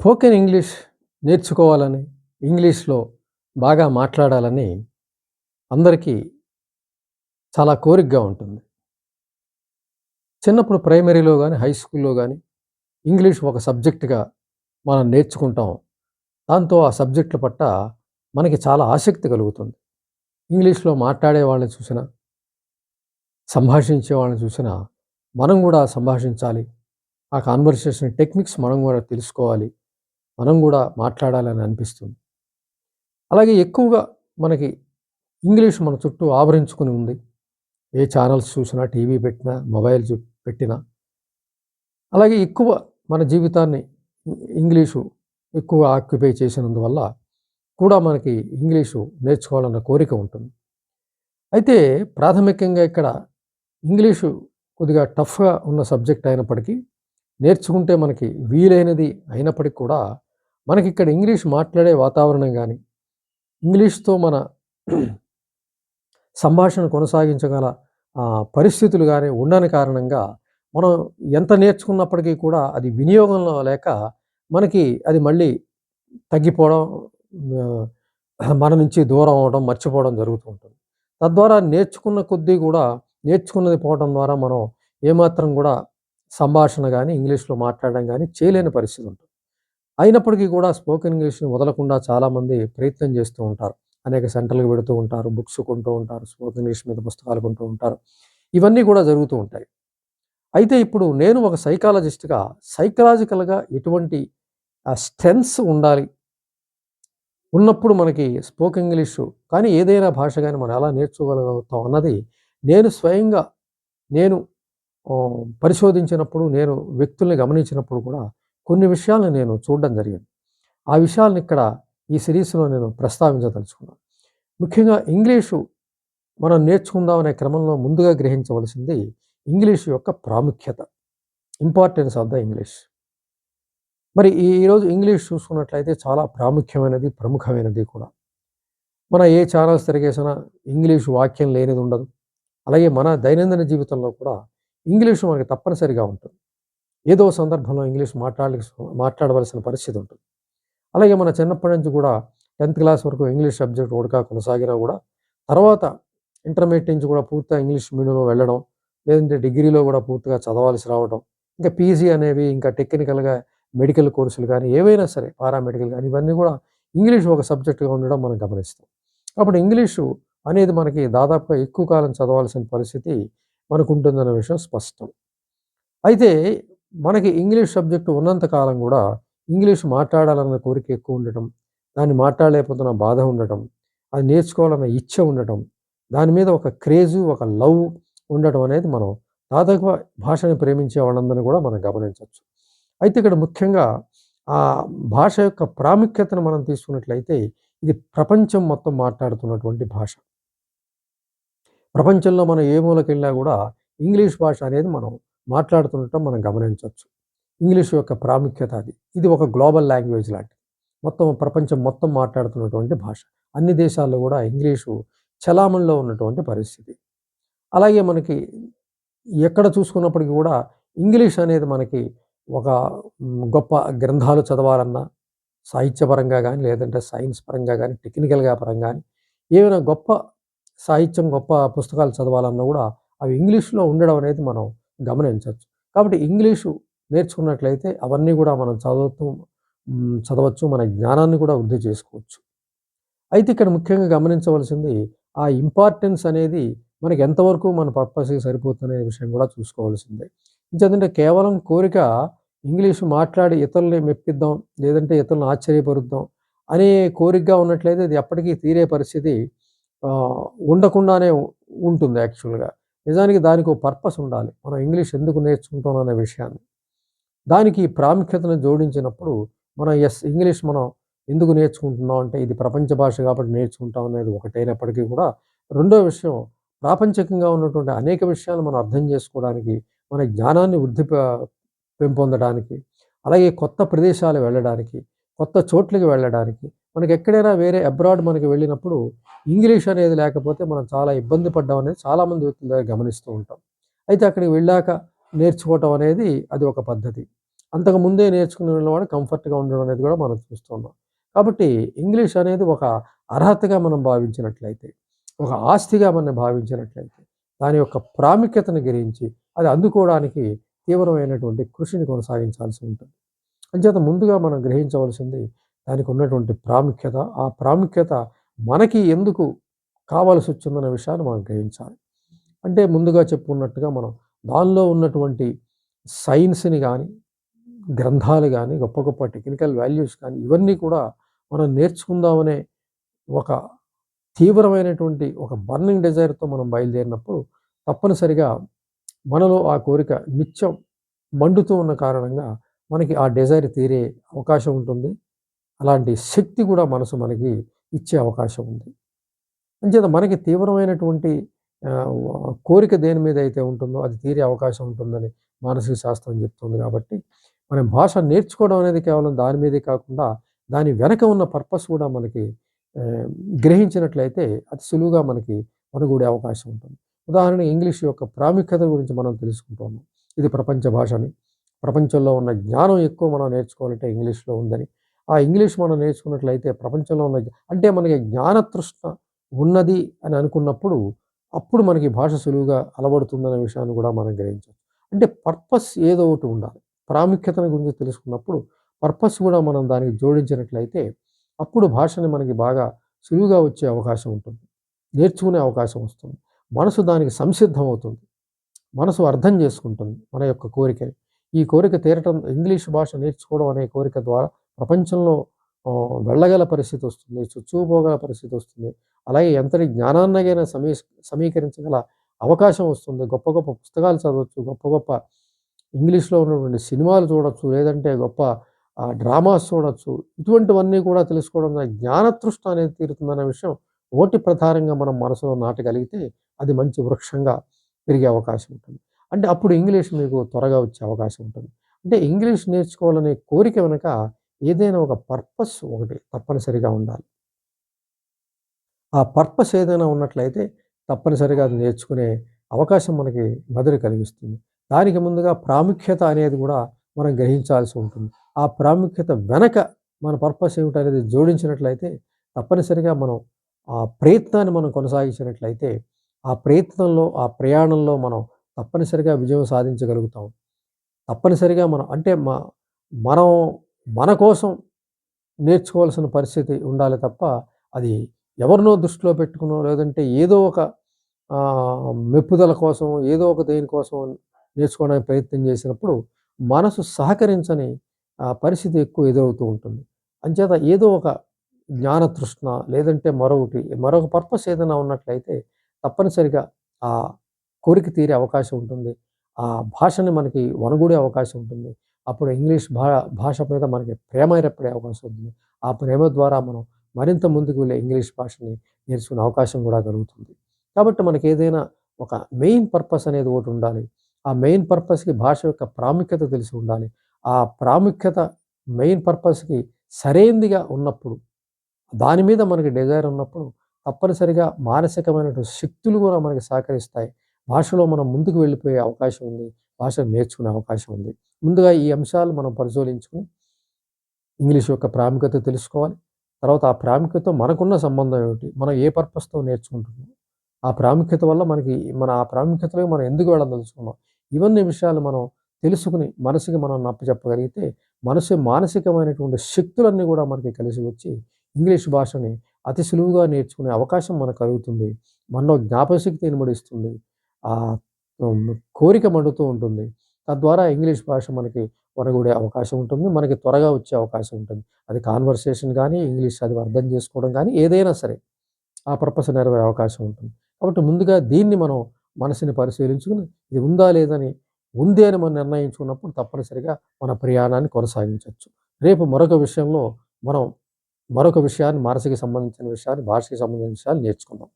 Spoken English నేర్చుకోవాలని, ఇంగ్లీష్‌లో బాగా మాట్లాడాలని అందరికీ చాలా కోరికగా ఉంటుంది. చిన్నప్పుడు ప్రైమరీలో గాని, హై స్కూల్‌లో గాని ఇంగ్లీష్ ఒక సబ్జెక్ట్‌గా మనం నేర్చుకుంటాం. దాంతో ఆ సబ్జెక్ట్‌ల పట్ల మనకి చాలా ఆసక్తి కలుగుతుంది. ఇంగ్లీష్‌లో మాట్లాడే వాళ్ళని చూసినా, సంభాషించే వాళ్ళని చూసినా మనం గూడా సంభాషించాలి. ఆ కన్వర్సేషన్ టెక్నిక్స్ మనం గూడా తెలుసుకోవాలి. మనం గూడా మాట్లాడాలని అనిపిస్తుంది. అలాగే ఎక్కువగా మనకి ఇంగ్లీష్ మన చుట్టూ ఆవరించుకొని ఉంది. ఏ ఛానల్స్ చూసినా, టీవీ పెట్టినా, మొబైల్ పెట్టినా. అలాగే ఎక్కువ మన జీవితాన్ని ఇంగ్లీషు ఎక్కువ ఆక్యుపై చేసినందువల్ల కూడా మనకి ఇంగ్లీషు నేర్చుకోవాలన్న కోరిక ఉంటుంది. అయితే ప్రాథమికంగా ఇక్కడ ఇంగ్లీషు కొద్దిగా టఫ్‌గా ఉన్న సబ్జెక్ట్ అయినప్పటికీ, నేర్చుకుంటే మనకి వీలైనది అయినప్పటికి కూడా, మనకిక్కడ ఇంగ్లీష్ మాట్లాడే వాతావరణం గాని, ఇంగ్లీష్‌తో మన సంభాషణ కొనసాగించగల పరిస్థితులు గాని ఉండని కారణంగా, మనం ఎంత నేర్చుకున్నప్పటికీ కూడా అది వినియోగంలో లేక, మనకి అది మళ్ళీ తగ్గిపోవడం, మన నుంచి దూరం అవ్వడం, మర్చిపోవడం జరుగుతూ ఉంటుంది. తద్వారా నేర్చుకున్న కొద్దీ కూడా, నేర్చుకున్నది పోవడం ద్వారా మనం ఏమాత్రం కూడా సంభాషణ గాని, ఇంగ్లీష్‌లో మాట్లాడడం గాని చేయలేని పరిస్థితి ఉంటుంది. అయినప్పటికీ కూడా స్పోకెన్ ఇంగ్లీష్‌ని వదలకుండా చాలామంది ప్రయత్నం చేస్తూ ఉంటారు. అనేక సెంటర్‌లకు వెడుతూ ఉంటారు. బుక్స్ కొంటూ ఉంటారు. స్పోకెన్ ఇంగ్లీష్ మీద పుస్తకాలు కొంటూ ఉంటారు. ఇవన్నీ కూడా జరుగుతూ ఉంటాయి. అయితే ఇప్పుడు నేను ఒక సైకాలజిస్ట్‌గా సైకలాజికల్‌గా ఎటువంటి స్ట్రెంగ్త్స్ ఉండాలి. ఉన్నప్పుడు మనకి స్పోకెన్ ఇంగ్లీషు కానీ ఏదైనా భాష గాని మనం ఎలా నేర్చుకోగలుగుతాం అన్నది నేను స్వయంగా నేను పరిశోధించినప్పుడు, నేను వ్యక్తుల్ని గమనించినప్పుడు కూడా కొన్ని విషయాలను నేను చూడడం జరిగింది. ఆ విషయాలను ఇక్కడ ఈ సిరీస్‌లో నేను ప్రస్తావించదలుచుకున్నాను. ముఖ్యంగా ఇంగ్లీషు మనం నేర్చుకుందాం అనే క్రమంలో ముందుగా గ్రహించవలసింది ఇంగ్లీషు యొక్క ప్రాముఖ్యత. Importance of the English. మరి ఈరోజు ఇంగ్లీష్ చూసుకున్నట్లయితే చాలా ప్రాముఖ్యమైనది, ప్రముఖమైనది కూడా. మన ఏ ఛానల్స్ తిరగేసినా ఇంగ్లీషు వాక్యం లేనిది ఉండదు. అలాగే మన దైనందిన జీవితంలో కూడా ఇంగ్లీషు మనకి తప్పనిసరిగా ఉంటుంది. ఏదో సందర్భంలో ఇంగ్లీష్ మాట్లాడవలసిన పరిస్థితి ఉంటుంది. అలాగే మన చిన్నప్పటి నుంచి కూడా 10థ్ క్లాస్ వరకు ఇంగ్లీష్ సబ్జెక్ట్ ఒకటిగా కొనసాగినా కూడా, తర్వాత ఇంటర్మీడియేట్ నుంచి కూడా పూర్తిగా ఇంగ్లీష్ మీడియంలో వెళ్ళడం, లేదంటే డిగ్రీలో కూడా పూర్తిగా చదవాల్సి రావడం, ఇంకా పీజీ అనేవి, ఇంకా టెక్నికల్‌గా మెడికల్ కోర్సులు కానీ, ఏవైనా సరే పారామెడికల్ కానీ, ఇవన్నీ కూడా ఇంగ్లీష్ ఒక సబ్జెక్ట్‌గా ఉండడం మనం గమనిస్తాం. కాబట్టి ఇంగ్లీషు అనేది మనకి దాదాపుగా ఎక్కువ కాలం చదవాల్సిన పరిస్థితి మనకుంటుందన్న విషయం స్పష్టం. అయితే మనకి ఇంగ్లీష్ సబ్జెక్ట్ ఉన్నంత కాలం గూడా, ఇంగ్లీష్ మాట్లాడాలన్న కోరిక ఎక్కువ ఉండటం, దాన్ని మాట్లాడలేకపోతున్న బాధ ఉండటం, అది నేర్చుకోవాలన్న ఇచ్చ ఉండటం, దాని మీద ఒక క్రేజు, ఒక లవ్ ఉండటం అనేది మనం దాదాపుగా భాషను ప్రేమించే వాళ్ళందరిని గూడా మనం గమనించొచ్చు. అయితే ఇక్కడ ముఖ్యంగా భాష యొక్క ప్రాముఖ్యతను మనం తీసుకున్నట్లయితే, ఇది ప్రపంచం మొత్తం మాట్లాడుతున్నటువంటి భాష. ప్రపంచంలో మనం ఏ మూలకెళ్ళినా గూడా ఇంగ్లీష్ భాష అనేది మనం మాట్లాడుతుండటం మనం గమనించొచ్చు. ఇంగ్లీష్ యొక్క ప్రాముఖ్యత అది. ఇది ఒక గ్లోబల్ లాంగ్వేజ్ లాంటిది. మొత్తం ప్రపంచం మొత్తం మాట్లాడుతున్నటువంటి భాష. అన్ని దేశాల్లో గూడా ఇంగ్లీషు చలామణిలో ఉన్నటువంటి పరిస్థితి. అలాగే మనకి ఎక్కడ చూసుకున్నప్పటికి గూడా ఇంగ్లీష్ అనేది మనకి ఒక గొప్ప గ్రంథాలు చదవాలన్నా, సాహిత్యపరంగా గాని, లేదంటే సైన్స్ పరంగా గాని, టెక్నికల్‌గా పరంగా గాని, ఏవైనా గొప్ప సాహిత్యం, గొప్ప పుస్తకాలు చదవాలన్నా గూడా అవి ఇంగ్లీష్‌లో ఉండడం అనేది మనం గమనించొచ్చు. కాబట్టి ఇంగ్లీషు నేర్చుకున్నట్లయితే అవన్నీ గూడా మనం చదవచ్చు. మన జ్ఞానాన్ని కూడా వృద్ధి చేసుకోవచ్చు. అయితే ఇక్కడ ముఖ్యంగా గమనించవలసింది ఆ ఇంపార్టెన్స్ అనేది మనకి ఎంతవరకు మన పర్పస్‌కి సరిపోతుందనే విషయం కూడా చూసుకోవాల్సిందే. ఎంచేతంటే కేవలం కోరిక ఇంగ్లీషు మాట్లాడి ఇతరుల్ని మెప్పిద్దాం, లేదంటే ఇతరులను ఆశ్చర్యపరుద్దాం అనే కోరికగా ఉన్నట్లయితే అది ఎప్పటికీ తీరే పరిస్థితి ఉండకుండానే ఉంటుంది యాక్చువల్‌గా. నిజానికి దానికో పర్పస్ ఉండాలి. మనం ఇంగ్లీష్ ఎందుకు నేర్చుకుంటున్నాం అనే విషయాన్ని. దానికి ప్రాముఖ్యతను జోడించినప్పుడు మనం ఇంగ్లీష్ మనం ఎందుకు నేర్చుకుంటున్నాం అంటే ఇది ప్రపంచ భాష కాబట్టి నేర్చుకుంటాం అనేది ఒకటైనప్పటికీ కూడా, రెండో విషయం ప్రాపంచికంగా ఉన్నటువంటి అనేక విషయాలు మనం అర్థం చేసుకోవడానికి, మన జ్ఞానాన్ని పెంపొందడానికి, అలాగే కొత్త ప్రదేశాలు వెళ్ళడానికి, కొత్త చోట్లకి వెళ్ళడానికి, మనకెక్కడైనా వేరే అబ్రాడ్ మనకి వెళ్ళినప్పుడు ఇంగ్లీష్ అనేది లేకపోతే మనం చాలా ఇబ్బంది పడ్డాం అనేది చాలామంది వ్యక్తుల దగ్గర గమనిస్తూ ఉంటాం. అయితే అక్కడికి వెళ్ళాక నేర్చుకోవటం అనేది అది ఒక పద్ధతి. అంతకుముందే నేర్చుకునే వాడు కంఫర్ట్‌గా ఉండడం అనేది కూడా మనం చూస్తున్నాం. కాబట్టి ఇంగ్లీష్ అనేది ఒక అర్హతగా మనం భావించినట్లయితే, ఒక ఆస్తిగా మనం భావించినట్లయితే, దాని యొక్క ప్రాముఖ్యతను గ్రహించి అది అందుకోవడానికి తీవ్రమైనటువంటి కృషిని కొనసాగించాల్సి ఉంటుంది. అంచేత ముందుగా మనం గ్రహించవలసింది దానికి ఉన్నటువంటి ప్రాముఖ్యత. ఆ ప్రాముఖ్యత మనకి ఎందుకు కావాల్సొచ్చిందన్న విషయాన్ని మనం గ్రహించాలి. అంటే ముందుగా చెప్పుకున్నట్టుగా మనం దానిలో ఉన్నటువంటి సైన్స్‌ని గాని, గ్రంథాలు గాని, గొప్ప గొప్ప టెక్నికల్ వాల్యూస్ కానీ ఇవన్నీ కూడా మనం నేర్చుకుందామనే ఒక తీవ్రమైనటువంటి ఒక బర్నింగ్ డిజైర్‌తో మనం బయలుదేరినప్పుడు తప్పనిసరిగా మనలో ఆ కోరిక నిత్యం మండుతూ ఉన్న కారణంగా మనకి ఆ డిజైర్ తీరే అవకాశం ఉంటుంది. అలాంటి శక్తి కూడా మనసు మనకి ఇచ్చే అవకాశం ఉంది. అంచేత మనకి తీవ్రమైనటువంటి కోరిక దేని మీద అయితే ఉంటుందో అది తీరే అవకాశం ఉంటుందని మానసిక శాస్త్రం చెప్తుంది కాబట్టి, మనం భాష నేర్చుకోవడం అనేది కేవలం దాని మీదే కాకుండా, దాని వెనక ఉన్న పర్పస్ కూడా మనకి ఆహ్, గ్రహించినట్లయితే అతి సులువుగా మనకి మనుగూడే అవకాశం ఉంటుంది. ఉదాహరణకి ఇంగ్లీష్ యొక్క ప్రాముఖ్యత గురించి మనం తెలుసుకుంటున్నాం. ఇది ప్రపంచ భాష అని, ప్రపంచంలో ఉన్న జ్ఞానం ఎక్కువ మనం నేర్చుకోవాలంటే ఇంగ్లీష్‌లో ఉందని. ఆ ఇంగ్లీష్ మనం నేర్చుకున్నట్లయితే ప్రపంచంలో ఉన్న అంటే మనకి జ్ఞాన తృష్ణ ఉన్నది అని అనుకున్నప్పుడు, అప్పుడు మనకి భాష సులువుగా అలవడుతుందనే విషయాన్ని కూడా మనం గ్రహించొచ్చు. అంటే పర్పస్ ఏదో ఒకటి ఉండాలి. ప్రాముఖ్యతను గురించి తెలుసుకున్నప్పుడు, పర్పస్ కూడా మనం దానికి జోడించినట్లయితే, అప్పుడు భాషని మనకి బాగా సులువుగా వచ్చే అవకాశం ఉంటుంది. నేర్చుకునే అవకాశం వస్తుంది. మనసు దానికి సంసిద్ధమవుతుంది. మనసు అర్థం చేసుకుంటుంది మన యొక్క కోరికని. ఈ కోరిక తీరటం ఇంగ్లీష్ భాష నేర్చుకోవడం అనే కోరిక ద్వారా ప్రపంచంలో వెళ్ళగల పరిస్థితొస్తుంది. చొచ్చుకుపోగల పరిస్థితొస్తుంది. అలాగే ఎంతటి జ్ఞానాన్నగైనా సమీకరించగల అవకాశం వస్తుంది. గొప్ప గొప్ప పుస్తకాలు చదవచ్చు. గొప్ప గొప్ప ఇంగ్లీష్‌లో ఉన్నటువంటి సినిమాలు చూడొచ్చు. లేదంటే గొప్ప డ్రామాస్ చూడొచ్చు. ఇటువంటివన్నీ కూడా తెలుసుకోవడం ద్వారా జ్ఞానతృష్ణ అనేది తీరుతుందనే విషయం ఓటి ప్రధానంగా మనం మనసులో నాటగలిగితే అది మంచి వృక్షంగా పెరిగే అవకాశం ఉంటుంది. అంటే అప్పుడు ఇంగ్లీష్ మీకు త్వరగా వచ్చే అవకాశం ఉంటుంది. అంటే ఇంగ్లీష్ నేర్చుకోవాలనే కోరిక వెనక ఏదైనా ఒక పర్పస్ ఒకటి తప్పనిసరిగా ఉండాలి. ఆ పర్పస్ ఏదైనా ఉన్నట్లయితే తప్పనిసరిగా అది నేర్చుకునే అవకాశం మనకి మెదడు కలిగిస్తుంది. దానికి ముందుగా ప్రాముఖ్యత అనేది కూడా మనం గ్రహించాల్సి ఉంటుంది. ఆ ప్రాముఖ్యత వెనక మన పర్పస్ ఏమిటనేది జోడించినట్లయితే తప్పనిసరిగా మనం ఆ ప్రయత్నాన్ని మనం కొనసాగించినట్లయితే, ఆ ప్రయత్నంలో, ఆ ప్రయాణంలో మనం తప్పనిసరిగా విజయం సాధించగలుగుతాం. తప్పనిసరిగా మనం అంటే మనం మన కోసం నేర్చుకోవాల్సిన పరిస్థితి ఉండాలి తప్ప, అది ఎవరినో దృష్టిలో పెట్టుకునో, లేదంటే ఏదో ఒక మెప్పుదల కోసం, ఏదో ఒక దేనికోసం నేర్చుకోవడానికి ప్రయత్నం చేసినప్పుడు, మనసు సహకరించని పరిస్థితి ఎక్కువ ఎదురవుతూ ఉంటుంది. అంచేత ఏదో ఒక జ్ఞాన తృష్ణ, లేదంటే మరొక పర్పస్ ఏదైనా ఉన్నట్లయితే, తప్పనిసరిగా ఆ కోరిక తీరే అవకాశం ఉంటుంది. ఆ భాషని మనకి వనగూడే అవకాశం ఉంటుంది. అప్పుడు ఇంగ్లీష్ భాష మీద మనకి ప్రేమ ఏర్పడే అవకాశం ఉంటుంది. ఆ ప్రేమ ద్వారా మనం మరింత ముందుకు వెళ్ళే ఇంగ్లీష్ భాషని నేర్చుకునే అవకాశం కూడా కలుగుతుంది. కాబట్టి మనకేదైనా ఒక మెయిన్ పర్పస్ అనేది ఒకటుండాలి. ఆ మెయిన్ పర్పస్‌కి భాష యొక్క ప్రాముఖ్యత తెలిసి ఉండాలి. ఆ ప్రాముఖ్యత మెయిన్ పర్పస్‌కి సరైందిగా ఉన్నప్పుడు, దాని మీద మనకి డిజైర్ ఉన్నప్పుడు తప్పనిసరిగా మానసికమైనటువంటి శక్తులు కూడా మనకి సహకరిస్తాయి. భాషలో మనం ముందుకు వెళ్ళిపోయే అవకాశం ఉంది. భాషను నేర్చుకునే అవకాశం ఉంది. ముందుగా ఈ అంశాలు మనం పరిశోధించుకొని ఇంగ్లీష్ యొక్క ప్రాముఖ్యత తెలుసుకోవాలి. తర్వాత ఆ ప్రాముఖ్యతతో మనకున్న సంబంధం ఏమిటి? మనం ఏ పర్పస్‌తో నేర్చుకుంటున్నాం? ఆ ప్రాముఖ్యత వల్ల ఆ ప్రాముఖ్యతలో మనం ఎందుకు వెళ్ళదలుచుకున్నాం? ఇవన్నీ విషయాలు మనం తెలుసుకొని మనసుకి మనం నప్పచెప్పగలిగితే, మనసు మానసికమైనటువంటి శక్తులన్నీ కూడా మనకి కలిసి వచ్చి, ఇంగ్లీష్ భాషని అతి సులువుగా నేర్చుకునే అవకాశం మనకు కలుగుతుంది. మనలో జ్ఞాపకశక్తి ఇనుమడిస్తుంది. ఆహ్, కోరిక మండుతూ ఉంటుంది. తద్వారా ఇంగ్లీష్ భాష మనకి ఒరగూడే అవకాశం ఉంటుంది. మనకి త్వరగా వచ్చే అవకాశం ఉంటుంది. అది కాన్వర్సేషన్ గానీ, ఇంగ్లీష్ చదివి అర్థం చేసుకోవడం గానీ, ఏదైనా సరే ఆ పర్పస్ నెరవేరే అవకాశం ఉంటుంది. కాబట్టి ముందుగా దీన్ని మనం మనసుని పరిశీలించుకొని, ఇది ఉందా? లేదని ఉంది అని మనం నిర్ణయించుకున్నప్పుడు తప్పనిసరిగా మన ప్రయాణాన్ని కొనసాగించొచ్చు. రేపు మరొక విషయంలో మనం మరొక విషయాన్ని, మనసుకి సంబంధించిన విషయాన్ని, భాషకి సంబంధించిన విషయాన్ని నేర్చుకుందాం.